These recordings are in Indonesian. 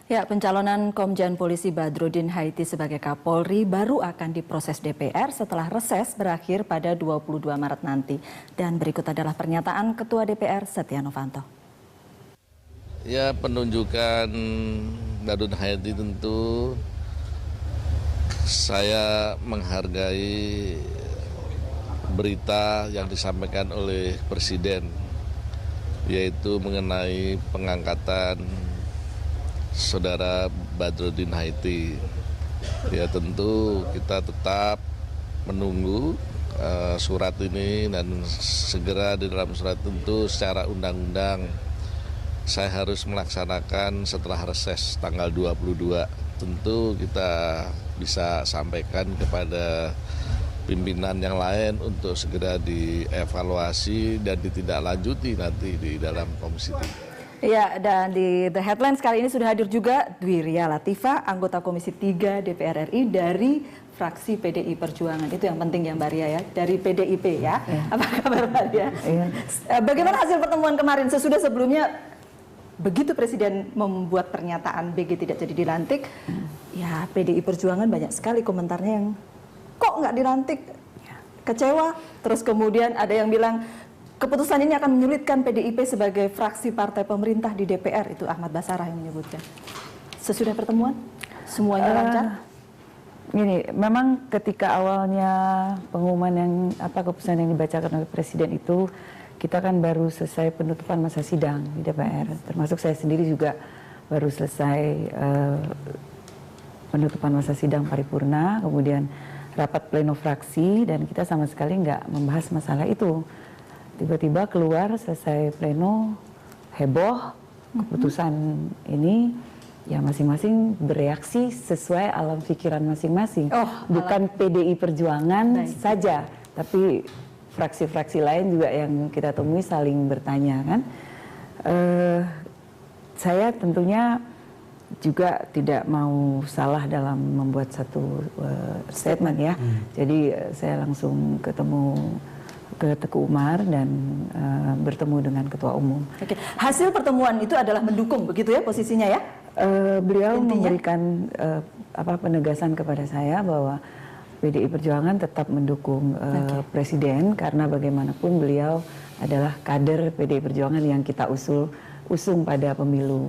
Ya, pencalonan Komjen Polisi Badrodin Haiti sebagai Kapolri baru akan diproses DPR setelah reses berakhir pada 22 Maret nanti. Dan berikut adalah pernyataan Ketua DPR Setia Novanto. Ya, penunjukan Badrodin Haiti tentu saya menghargai berita yang disampaikan oleh Presiden, yaitu mengenai pengangkatan Saudara Badrodin Haiti. Ya, tentu kita tetap menunggu surat ini, dan segera di dalam surat tentu secara undang-undang saya harus melaksanakan setelah reses tanggal 22. Tentu kita bisa sampaikan kepada pimpinan yang lain untuk segera dievaluasi dan ditindaklanjuti nanti di dalam Komisi 3. Ya, dan di The Headlines kali ini sudah hadir juga Dwi Ria Latifa, anggota Komisi 3 DPR RI dari fraksi PDI Perjuangan. Itu yang penting ya Mbak Ria ya, dari PDIP ya. Apa kabar Mbak Ria? Bagaimana hasil pertemuan kemarin? Sebelumnya begitu Presiden membuat pernyataan BG tidak jadi dilantik, ya PDI Perjuangan banyak sekali komentarnya yang kok nggak dilantik, kecewa. Terus kemudian ada yang bilang keputusan ini akan menyulitkan PDIP sebagai fraksi partai pemerintah di DPR. Itu Ahmad Basarah yang menyebutkan. Sesudah pertemuan, semuanya lancar? Gini, memang ketika awalnya pengumuman keputusan yang dibacakan oleh Presiden itu, kita kan baru selesai penutupan masa sidang di DPR. Termasuk saya sendiri juga baru selesai penutupan masa sidang paripurna, kemudian rapat pleno fraksi, dan kita sama sekali nggak membahas masalah itu. Tiba-tiba keluar selesai pleno, heboh keputusan ini, ya masing-masing bereaksi sesuai alam pikiran masing-masing. Bukan PDI Perjuangan saja, tapi fraksi-fraksi lain juga yang kita temui saling bertanya kan. Saya tentunya juga tidak mau salah dalam membuat satu statement ya. Jadi saya langsung ketemu ke Teguh Umar dan bertemu dengan Ketua Umum. Oke. Hasil pertemuan itu adalah mendukung, begitu ya posisinya ya? Beliau memberikan penegasan kepada saya bahwa PDI Perjuangan tetap mendukung Presiden, karena bagaimanapun beliau adalah kader PDI Perjuangan yang kita usung pada pemilu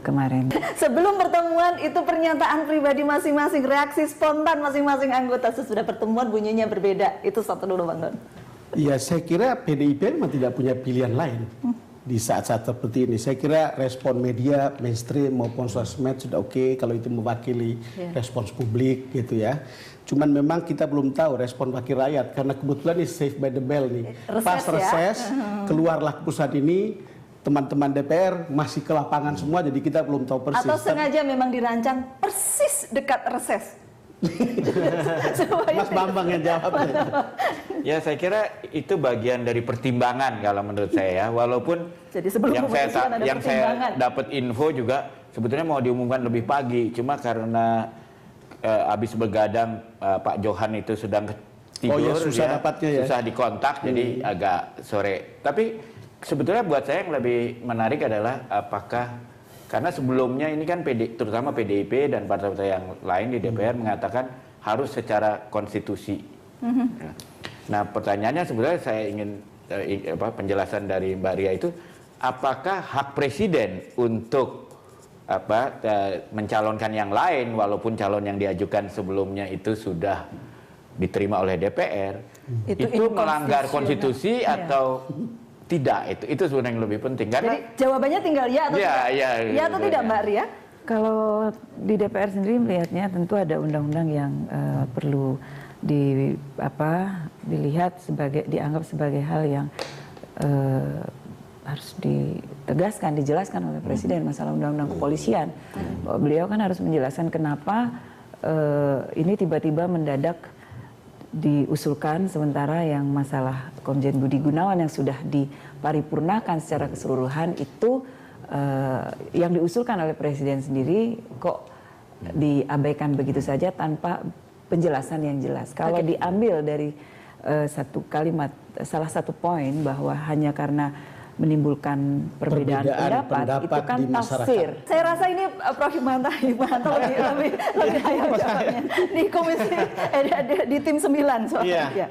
kemarin. Sebelum pertemuan itu pernyataan pribadi masing-masing, reaksi spontan masing-masing anggota. Sesudah pertemuan bunyinya berbeda. Itu satu dulu Bang Don. Ya, saya kira PDIP memang tidak punya pilihan lain di saat-saat seperti ini. Saya kira respon media mainstream maupun sosmed sudah oke kalau itu mewakili respons publik gitu ya. Cuman memang kita belum tahu respon wakil rakyat, karena kebetulan ini safe by the bell nih. Pas reses, keluarlah keputusan ini, teman-teman DPR masih ke lapangan semua, jadi kita belum tahu persis. Atau sengaja memang dirancang persis dekat reses. Mas Bambang yang jawab. Ya, saya kira itu bagian dari pertimbangan kalau menurut saya, walaupun jadi yang saya dapat info juga sebetulnya mau diumumkan lebih pagi, cuma karena habis begadang Pak Johan itu sedang tidur, susah dikontak, jadi agak sore. Tapi sebetulnya buat saya yang lebih menarik adalah apakah, karena sebelumnya ini kan terutama PDIP dan partai-partai yang lain di DPR mengatakan harus secara konstitusi. Nah, pertanyaannya sebenarnya saya ingin penjelasan dari Mbak Ria itu, apakah hak Presiden untuk mencalonkan yang lain walaupun calon yang diajukan sebelumnya itu sudah diterima oleh DPR, itu melanggar konstitusi atau tidak? Itu sebenarnya yang lebih penting. Karena jadi jawabannya tinggal ya atau tidak? Ya atau tidak Mbak Ria? Kalau di DPR sendiri melihatnya tentu ada undang-undang yang perlu dilihat dianggap sebagai hal yang harus ditegaskan, dijelaskan oleh Presiden, masalah undang-undang kepolisian. Beliau kan harus menjelaskan kenapa ini tiba-tiba mendadak diusulkan, sementara yang masalah Komjen Budi Gunawan yang sudah diparipurnakan secara keseluruhan itu yang diusulkan oleh Presiden sendiri kok diabaikan begitu saja tanpa penjelasan yang jelas. Kalau diambil dari satu kalimat, salah satu poin bahwa hanya karena menimbulkan perbedaan pendapat itu kan tafsir. Saya rasa ini Prof. Hikmahanto lebih layak jawabnya di komisi di tim 9 soalnya. Iya.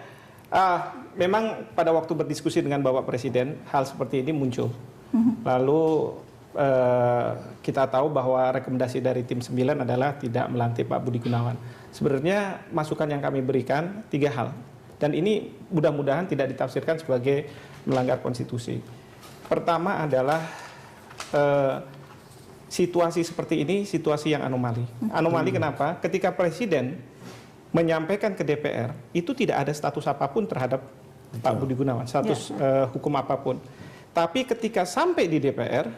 Memang pada waktu berdiskusi dengan Bapak Presiden hal seperti ini muncul. Lalu kita tahu bahwa rekomendasi dari tim 9 adalah tidak melantik Pak Budi Gunawan. Sebenarnya masukan yang kami berikan 3 hal. Dan ini mudah-mudahan tidak ditafsirkan sebagai melanggar konstitusi. Pertama adalah situasi seperti ini situasi yang anomali. Anomali kenapa? Ketika Presiden menyampaikan ke DPR, itu tidak ada status apapun terhadap Pak Budi Gunawan, status hukum apapun. Tapi ketika sampai di DPR,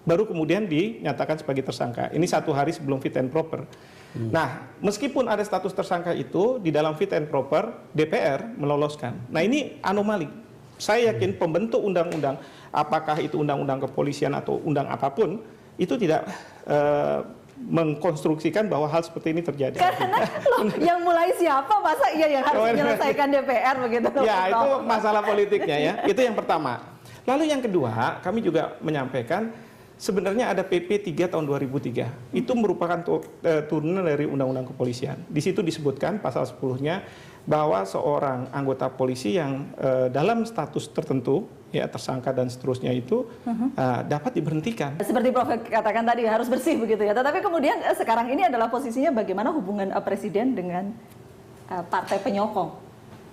baru kemudian dinyatakan sebagai tersangka. Ini 1 hari sebelum fit and proper. Nah, meskipun ada status tersangka itu, di dalam fit and proper, DPR meloloskan. Nah, ini anomali. Saya yakin pembentuk undang-undang, apakah itu undang-undang kepolisian atau undang apapun, itu tidak mengkonstruksikan bahwa hal seperti ini terjadi. Karena yang mulai siapa, masa yang harus menyelesaikan DPR begitu? Ya, itu masalah politiknya ya. Itu yang pertama. Lalu yang kedua, kami juga menyampaikan sebenarnya ada PP 3 tahun 2003. Itu merupakan turunan dari Undang-Undang Kepolisian. Di situ disebutkan pasal 10-nya bahwa seorang anggota polisi yang dalam status tertentu, ya tersangka dan seterusnya itu dapat diberhentikan. Seperti Prof katakan tadi harus bersih begitu ya. Tetapi kemudian sekarang ini adalah posisinya bagaimana hubungan Presiden dengan partai penyokong.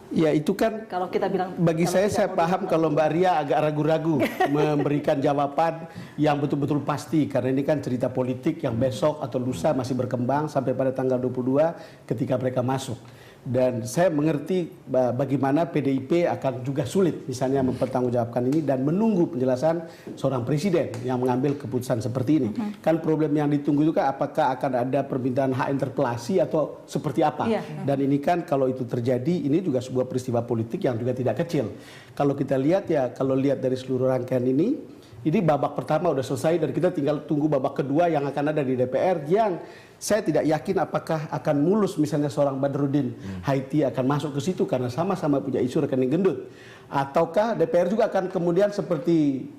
Ya itu kan kalau kita bilang, bagi saya paham kalau Mbak Ria agak ragu-ragu memberikan jawaban yang betul-betul pasti, karena ini kan cerita politik yang besok atau lusa masih berkembang sampai pada tanggal 22 ketika mereka masuk. Dan saya mengerti bagaimana PDIP akan juga sulit misalnya mempertanggungjawabkan ini dan menunggu penjelasan seorang presiden yang mengambil keputusan seperti ini. Kan problem yang ditunggu itu kan apakah akan ada permintaan hak interpelasi atau seperti apa. Dan ini kan kalau itu terjadi, ini juga sebuah peristiwa politik yang juga tidak kecil. Kalau kita lihat ya, kalau lihat dari seluruh rangkaian ini babak pertama udah selesai dan kita tinggal tunggu babak kedua yang akan ada di DPR yang saya tidak yakin apakah akan mulus misalnya seorang Badrudin Haiti akan masuk ke situ karena sama-sama punya isu rekening gendut. Ataukah DPR juga akan kemudian seperti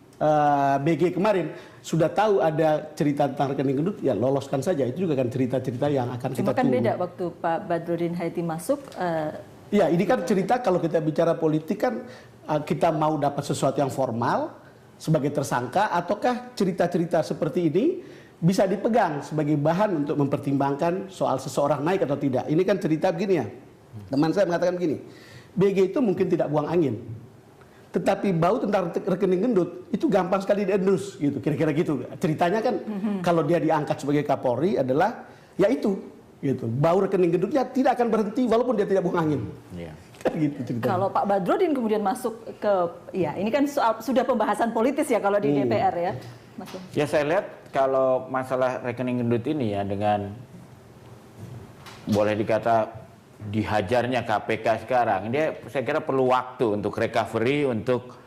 BG kemarin sudah tahu ada cerita tentang rekening gendut, ya loloskan saja. Itu juga kan cerita-cerita yang akan kita tunggu. Cuma kan beda waktu Pak Badrudin Haiti masuk. Ya ini kan cerita kalau kita bicara politik kan kita mau dapat sesuatu yang formal sebagai tersangka, ataukah cerita-cerita seperti ini bisa dipegang sebagai bahan untuk mempertimbangkan soal seseorang naik atau tidak. Ini kan cerita begini ya. Teman saya mengatakan begini, BG itu mungkin tidak buang angin, tetapi bau tentang rekening gendut itu gampang sekali diendus gitu, kira-kira gitu. Ceritanya kan kalau dia diangkat sebagai Kapolri adalah ya itu gitu. Bau rekening gendutnya tidak akan berhenti walaupun dia tidak buang angin. Kan gitu ceritanya. Kalau Pak Badrudin kemudian masuk ke, ya ini kan sudah pembahasan politis ya kalau di DPR ya. Ya saya lihat kalau masalah rekening gendut ini ya dengan boleh dikata dihajarnya KPK sekarang, dia saya kira perlu waktu untuk recovery, untuk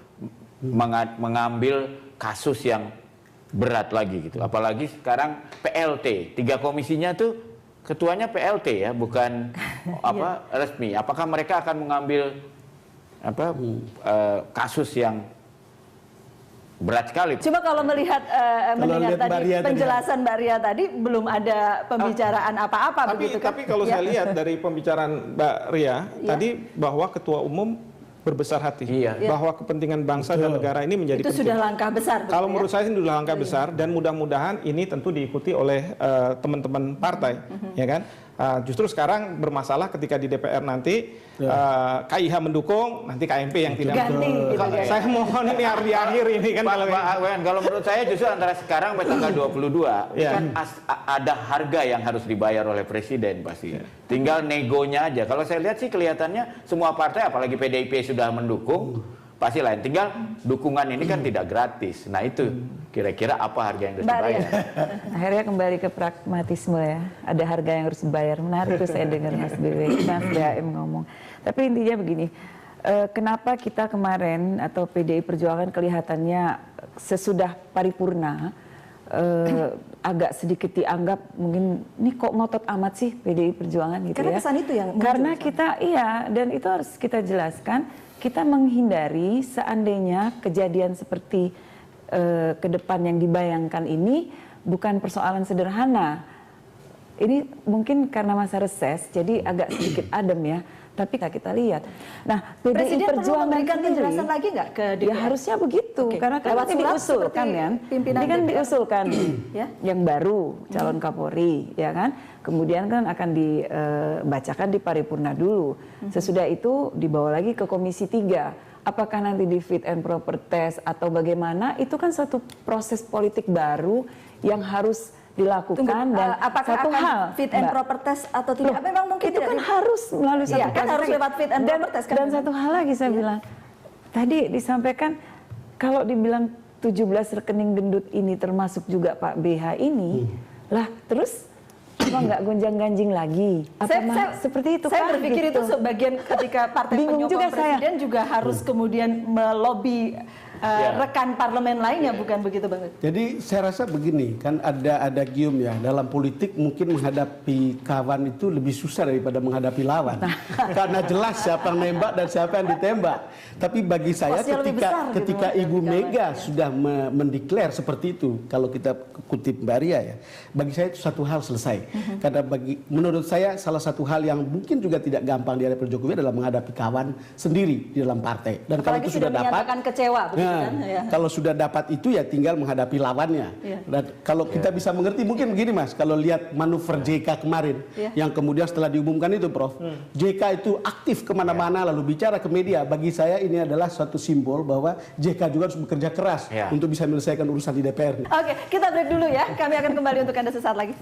mengambil kasus yang berat lagi gitu. Apalagi sekarang PLT, 3 komisinya tuh ketuanya PLT ya, bukan resmi. Apakah mereka akan mengambil kasus yang berat sekali? Cuma kalau melihat mendengar tadi penjelasan Mbak Ria tadi belum ada pembicaraan apa-apa begitu kan? Tapi kalau saya lihat dari pembicaraan Mbak Ria tadi bahwa Ketua Umum berbesar hati bahwa kepentingan bangsa dan negara ini menjadi itu penting. Sudah langkah besar. Kalau menurut saya ini sudah langkah besar dan mudah-mudahan ini tentu diikuti oleh teman-teman partai, ya kan? Justru sekarang bermasalah ketika di DPR nanti KIH mendukung, nanti KMP yang tidak mendukung. Saya mohon ini harus diakhir ini kan. Kalau menurut saya justru antara sekarang sampai tanggal 22 kan ada harga yang harus dibayar oleh Presiden pasti. Tinggal negonya aja. Kalau saya lihat sih kelihatannya semua partai apalagi PDIP sudah mendukung, pasti lain. Tinggal dukungan ini kan tidak gratis. Nah itu kira-kira apa harga yang harus dibayar. Akhirnya kembali ke pragmatisme ya. Ada harga yang harus dibayar. Menarik tuh saya dengar Mas BM ngomong. Tapi intinya begini, kenapa kita kemarin atau PDI Perjuangan kelihatannya sesudah paripurna agak sedikit dianggap mungkin ini kok ngotot amat sih PDI Perjuangan gitu karena ya. kesan itu yang muncul, karena kita dan itu harus kita jelaskan, kita menghindari seandainya kejadian seperti ke depan yang dibayangkan ini bukan persoalan sederhana. Ini mungkin karena masa reses jadi agak sedikit adem ya. Tapi kita lihat, nah PDI Presiden Perjuangan perlu memberikan penjelasan lagi nggak ke DPR? Ya harusnya begitu, karena kan lewat ini surat diusulkan kan, ini kan diusulkan yang baru calon Kapolri, ya kan, kemudian kan akan dibacakan di paripurna dulu, sesudah itu dibawa lagi ke Komisi 3. Apakah nanti di fit and proper test atau bagaimana? Itu kan satu proses politik baru yang harus dilakukan. Dan apakah satu akan hal fit and proper test atau tidak? Memang mungkin itu kan harus melalui satu kan harus lewat fit and proper test kan. Dan satu hal lagi saya bilang, tadi disampaikan kalau dibilang 17 rekening gendut ini termasuk juga Pak BH ini, lah terus apa nggak gonjang-ganjing lagi? Seperti itu saya kan? berpikir gitu. itu sebagian ketika partai penyokong presiden juga harus kemudian melobi rekan parlemen lainnya, bukan begitu Bang? Jadi saya rasa begini, kan ada gium ya, dalam politik mungkin menghadapi kawan itu lebih susah daripada menghadapi lawan. Karena jelas siapa yang nembak dan siapa yang ditembak. Tapi bagi saya ketika Ibu Mega sudah mendeklar seperti itu, kalau kita kutip Mbak Ria ya, bagi saya itu satu hal selesai. Karena menurut saya salah satu hal yang mungkin juga tidak gampang dihadapi Jokowi adalah menghadapi kawan sendiri di dalam partai. Dan apalagi kalau itu sudah dapat kecewa, kalau sudah dapat itu ya tinggal menghadapi lawannya. Dan kalau kita bisa mengerti mungkin begini Mas, kalau lihat manuver JK kemarin, yang kemudian setelah diumumkan itu Prof, JK itu aktif kemana-mana lalu bicara ke media. Bagi saya ini adalah suatu simbol bahwa JK juga harus bekerja keras untuk bisa menyelesaikan urusan di DPR. Oke, kita break dulu ya. Kami akan kembali untuk Anda sesaat lagi.